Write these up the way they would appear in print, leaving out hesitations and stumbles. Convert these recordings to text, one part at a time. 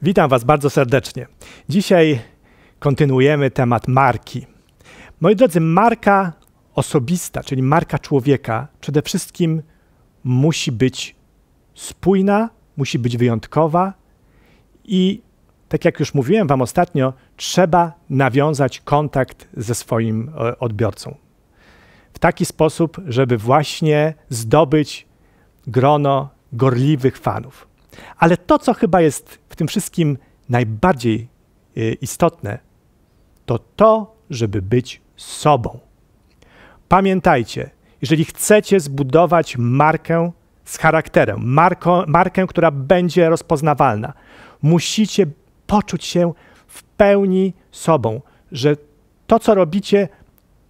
Witam Was bardzo serdecznie. Dzisiaj kontynuujemy temat marki. Moi drodzy, marka osobista, czyli marka człowieka, przede wszystkim musi być spójna, musi być wyjątkowa i, tak jak już mówiłem Wam ostatnio, trzeba nawiązać kontakt ze swoim odbiorcą. W taki sposób, żeby właśnie zdobyć grono gorliwych fanów. Ale to, co chyba jest w tym wszystkim najbardziej istotne, to to, żeby być sobą. Pamiętajcie, jeżeli chcecie zbudować markę z charakterem, markę, która będzie rozpoznawalna, musicie poczuć się w pełni sobą, że to, co robicie,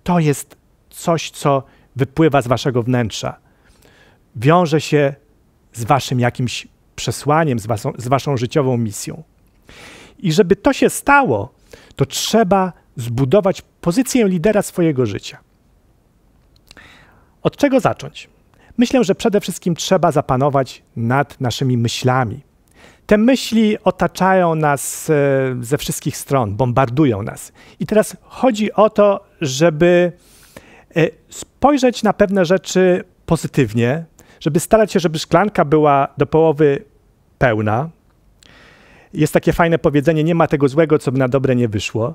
to jest coś, co wypływa z waszego wnętrza. Wiąże się z waszym jakimś przesłaniem, z waszą życiową misją. I żeby to się stało, to trzeba zbudować pozycję lidera swojego życia. Od czego zacząć? Myślę, że przede wszystkim trzeba zapanować nad naszymi myślami. Te myśli otaczają nas ze wszystkich stron, bombardują nas. I teraz chodzi o to, żeby spojrzeć na pewne rzeczy pozytywnie, żeby starać się, żeby szklanka była do połowy pełna. Jest takie fajne powiedzenie, nie ma tego złego, co by na dobre nie wyszło.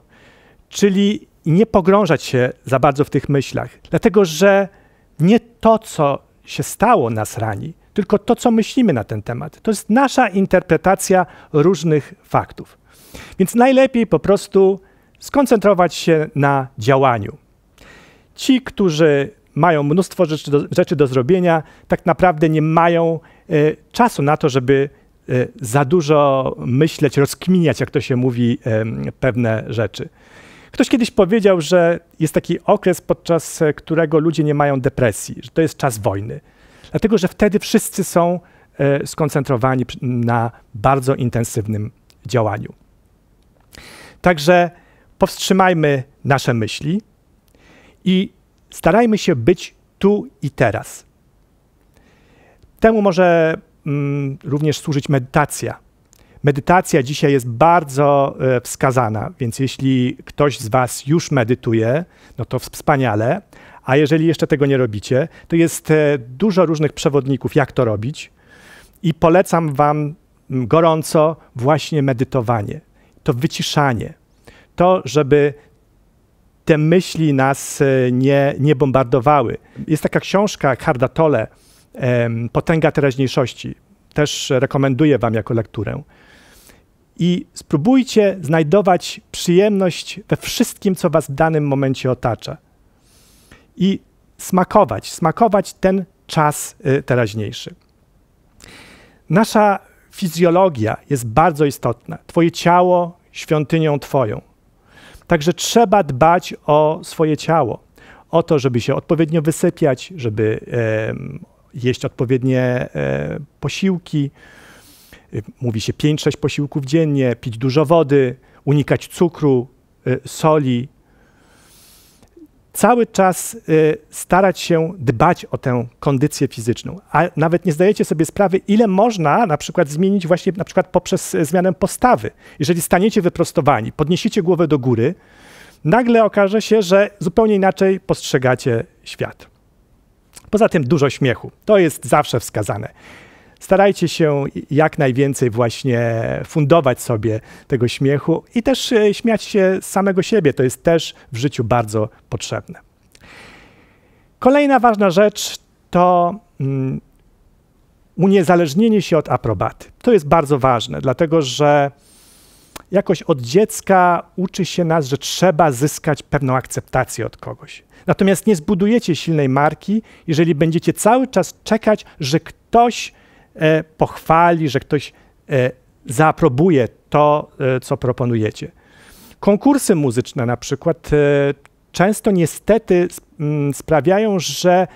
Czyli nie pogrążać się za bardzo w tych myślach, dlatego że nie to, co się stało, nas rani, tylko to, co myślimy na ten temat. To jest nasza interpretacja różnych faktów. Więc najlepiej po prostu skoncentrować się na działaniu. Ci, którzy mają mnóstwo rzeczy do zrobienia, tak naprawdę nie mają czasu na to, żeby za dużo myśleć, rozkminiać, jak to się mówi, pewne rzeczy. Ktoś kiedyś powiedział, że jest taki okres, podczas którego ludzie nie mają depresji, że to jest czas wojny. Dlatego, że wtedy wszyscy są skoncentrowani na bardzo intensywnym działaniu. Także powstrzymajmy nasze myśli i starajmy się być tu i teraz. Temu może również służyć medytacja. Medytacja dzisiaj jest bardzo wskazana, więc jeśli ktoś z Was już medytuje, no to wspaniale, a jeżeli jeszcze tego nie robicie, to jest dużo różnych przewodników, jak to robić i polecam Wam gorąco właśnie medytowanie, to wyciszanie, to, żeby te myśli nas nie bombardowały. Jest taka książka Eckhart Tolle, Potęga teraźniejszości. Też rekomenduję Wam jako lekturę. I spróbujcie znajdować przyjemność we wszystkim, co Was w danym momencie otacza. I smakować ten czas teraźniejszy. Nasza fizjologia jest bardzo istotna. Twoje ciało świątynią Twoją. Także trzeba dbać o swoje ciało. O to, żeby się odpowiednio wysypiać, żeby jeść odpowiednie posiłki. Mówi się 5-6 posiłków dziennie, pić dużo wody, unikać cukru, soli. Cały czas starać się dbać o tę kondycję fizyczną. A nawet nie zdajecie sobie sprawy, ile można na przykład zmienić właśnie na przykład poprzez zmianę postawy. Jeżeli staniecie wyprostowani, podniesiecie głowę do góry, nagle okaże się, że zupełnie inaczej postrzegacie świat. Poza tym dużo śmiechu. To jest zawsze wskazane. Starajcie się jak najwięcej właśnie fundować sobie tego śmiechu i też śmiać się z samego siebie. To jest też w życiu bardzo potrzebne. Kolejna ważna rzecz to uniezależnienie się od aprobaty. To jest bardzo ważne, dlatego że jakoś od dziecka uczy się nas, że trzeba zyskać pewną akceptację od kogoś. Natomiast nie zbudujecie silnej marki, jeżeli będziecie cały czas czekać, że ktoś pochwali, że ktoś zaaprobuje to, co proponujecie. Konkursy muzyczne na przykład często niestety sprawiają, że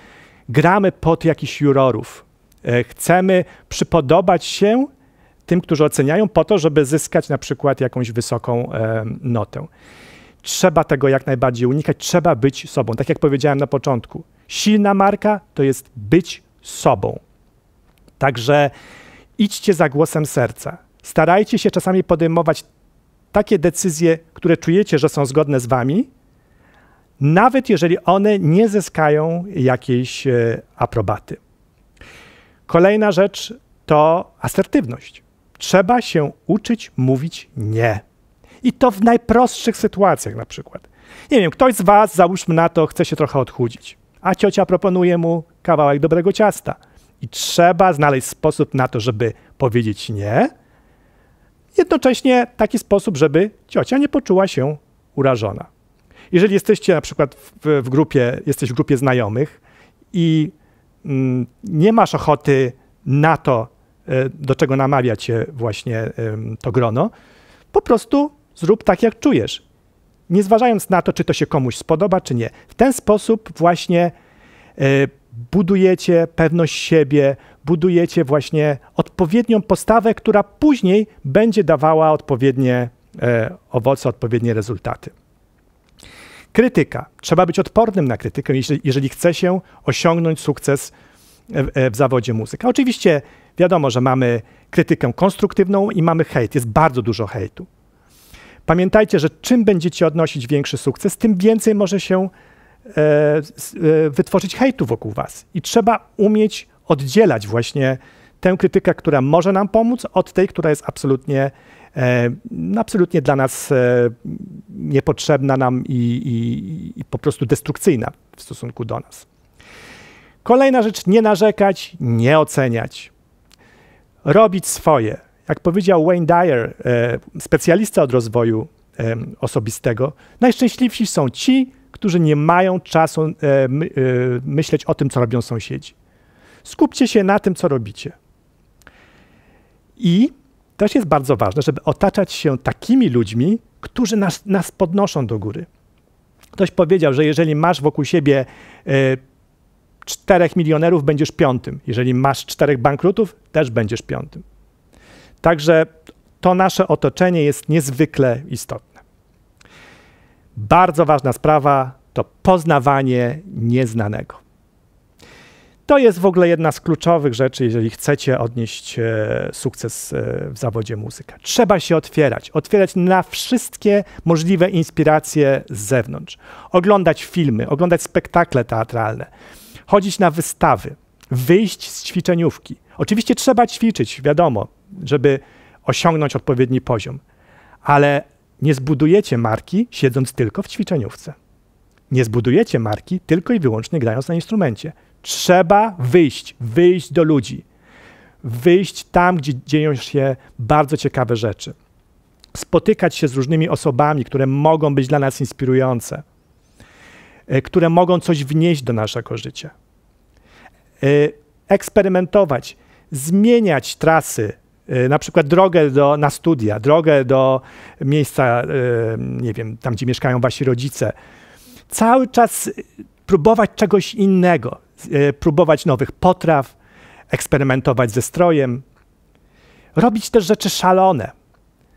gramy pod jakichś jurorów. Chcemy przypodobać się tym, którzy oceniają, po to, żeby zyskać na przykład jakąś wysoką notę. Trzeba tego jak najbardziej unikać, trzeba być sobą. Tak jak powiedziałem na początku, silna marka to jest być sobą. Także idźcie za głosem serca. starajcie się czasami podejmować takie decyzje, które czujecie, że są zgodne z wami, nawet jeżeli one nie zyskają jakiejś aprobaty. Kolejna rzecz to asertywność. Trzeba się uczyć mówić nie. I to w najprostszych sytuacjach na przykład. Nie wiem, ktoś z was, załóżmy na to, chce się trochę odchudzić, a ciocia proponuje mu kawałek dobrego ciasta. I trzeba znaleźć sposób na to, żeby powiedzieć nie, jednocześnie taki sposób, żeby ciocia nie poczuła się urażona. Jeżeli jesteście na przykład jesteś w grupie znajomych i nie masz ochoty na to, do czego namawia cię właśnie to grono, po prostu zrób tak, jak czujesz. Nie zważając na to, czy to się komuś spodoba, czy nie. W ten sposób właśnie budujecie pewność siebie, budujecie właśnie odpowiednią postawę, która później będzie dawała odpowiednie owoce, odpowiednie rezultaty. Krytyka. Trzeba być odpornym na krytykę, jeżeli chce się osiągnąć sukces w zawodzie muzyka. Oczywiście wiadomo, że mamy krytykę konstruktywną i mamy hejt. Jest bardzo dużo hejtu. Pamiętajcie, że czym będziecie odnosić większy sukces, tym więcej może się wytworzyć hejtu wokół was. I trzeba umieć oddzielać właśnie tę krytykę, która może nam pomóc, od tej, która jest absolutnie dla nas niepotrzebna nam i po prostu destrukcyjna w stosunku do nas. Kolejna rzecz, nie narzekać, nie oceniać. Robić swoje. Jak powiedział Wayne Dyer, specjalista od rozwoju osobistego, najszczęśliwsi są ci, którzy nie mają czasu myśleć o tym, co robią sąsiedzi. Skupcie się na tym, co robicie. I też jest bardzo ważne, żeby otaczać się takimi ludźmi, którzy nas podnoszą do góry. Ktoś powiedział, że jeżeli masz wokół siebie 4 milionerów, będziesz 5. Jeżeli masz 4 bankrutów, też będziesz 5. Także to nasze otoczenie jest niezwykle istotne. Bardzo ważna sprawa to poznawanie nieznanego. To jest w ogóle jedna z kluczowych rzeczy, jeżeli chcecie odnieść sukces w zawodzie muzyka. Trzeba się otwierać na wszystkie możliwe inspiracje z zewnątrz. Oglądać filmy, oglądać spektakle teatralne, chodzić na wystawy, wyjść z ćwiczeniówki. Oczywiście trzeba ćwiczyć, wiadomo, żeby osiągnąć odpowiedni poziom, ale nie zbudujecie marki siedząc tylko w ćwiczeniówce. Nie zbudujecie marki tylko i wyłącznie grając na instrumencie. Trzeba wyjść do ludzi. Wyjść tam, gdzie dzieją się bardzo ciekawe rzeczy. Spotykać się z różnymi osobami, które mogą być dla nas inspirujące, które mogą coś wnieść do naszego życia. Eksperymentować, zmieniać trasy, na przykład drogę na studia, drogę do miejsca, nie wiem, tam gdzie mieszkają wasi rodzice. Cały czas próbować czegoś innego, próbować nowych potraw, eksperymentować ze strojem, robić też rzeczy szalone.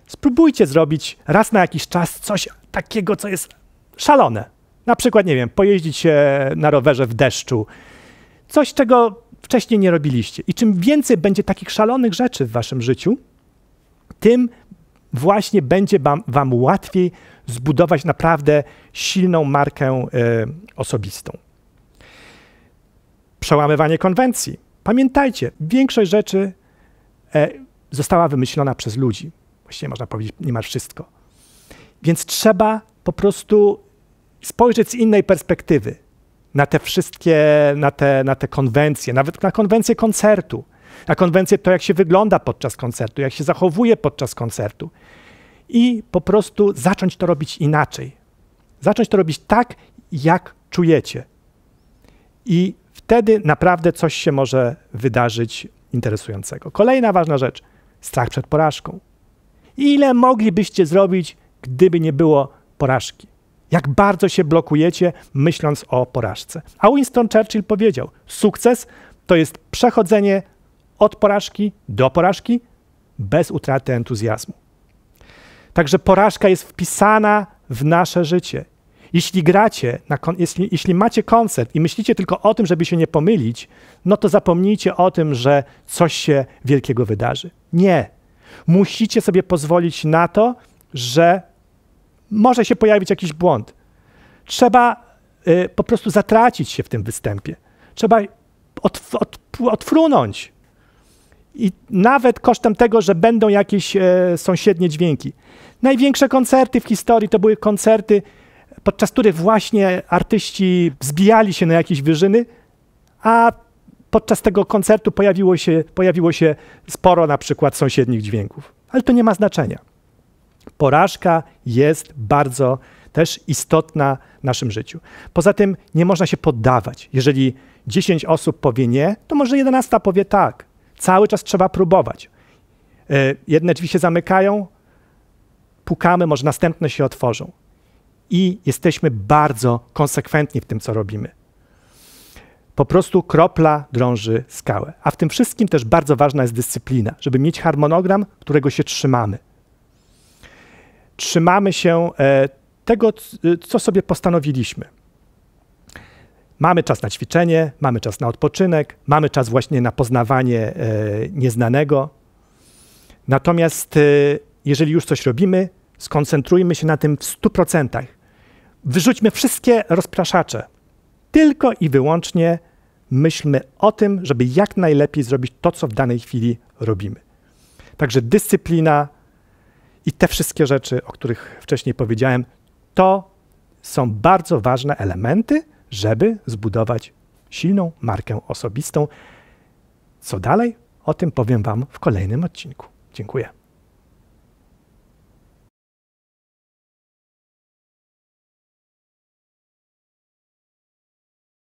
Spróbujcie zrobić raz na jakiś czas coś takiego, co jest szalone. Na przykład, nie wiem, pojeździć się na rowerze w deszczu. Coś, czego wcześniej nie robiliście. I czym więcej będzie takich szalonych rzeczy w waszym życiu, tym właśnie będzie wam łatwiej zbudować naprawdę silną markę osobistą. Przełamywanie konwencji. Pamiętajcie, większość rzeczy została wymyślona przez ludzi. Właściwie można powiedzieć niemal wszystko. Więc trzeba po prostu spojrzeć z innej perspektywy na te wszystkie, na te konwencje, nawet na konwencję koncertu, na konwencję to, jak się wygląda podczas koncertu, jak się zachowuje podczas koncertu i po prostu zacząć to robić inaczej. Zacząć to robić tak, jak czujecie. I wtedy naprawdę coś się może wydarzyć interesującego. Kolejna ważna rzecz, strach przed porażką. Ile moglibyście zrobić, gdyby nie było porażki? Jak bardzo się blokujecie, myśląc o porażce. A Winston Churchill powiedział, sukces to jest przechodzenie od porażki do porażki bez utraty entuzjazmu. Także porażka jest wpisana w nasze życie. Jeśli gracie, jeśli macie koncert i myślicie tylko o tym, żeby się nie pomylić, no to zapomnijcie o tym, że coś się wielkiego wydarzy. Nie. Musicie sobie pozwolić na to, że może się pojawić jakiś błąd. Trzeba po prostu zatracić się w tym występie. Trzeba odfrunąć. I nawet kosztem tego, że będą jakieś sąsiednie dźwięki. Największe koncerty w historii to były koncerty, podczas których właśnie artyści wzbijali się na jakieś wyżyny, a podczas tego koncertu pojawiło się sporo na przykład sąsiednich dźwięków. Ale to nie ma znaczenia. Porażka jest bardzo też istotna w naszym życiu. Poza tym nie można się poddawać. Jeżeli 10 osób powie nie, to może 11 powie tak. Cały czas trzeba próbować. Jedne drzwi się zamykają, pukamy, może następne się otworzą. I jesteśmy bardzo konsekwentni w tym, co robimy. Po prostu kropla drąży skałę. A w tym wszystkim też bardzo ważna jest dyscyplina, żeby mieć harmonogram, którego się trzymamy. Trzymamy się tego, co sobie postanowiliśmy. Mamy czas na ćwiczenie, mamy czas na odpoczynek, mamy czas właśnie na poznawanie nieznanego. Natomiast jeżeli już coś robimy, skoncentrujmy się na tym w 100%. Wyrzućmy wszystkie rozpraszacze. Tylko i wyłącznie myślmy o tym, żeby jak najlepiej zrobić to, co w danej chwili robimy. Także dyscyplina i te wszystkie rzeczy, o których wcześniej powiedziałem, to są bardzo ważne elementy, żeby zbudować silną markę osobistą. Co dalej? O tym powiem Wam w kolejnym odcinku. Dziękuję.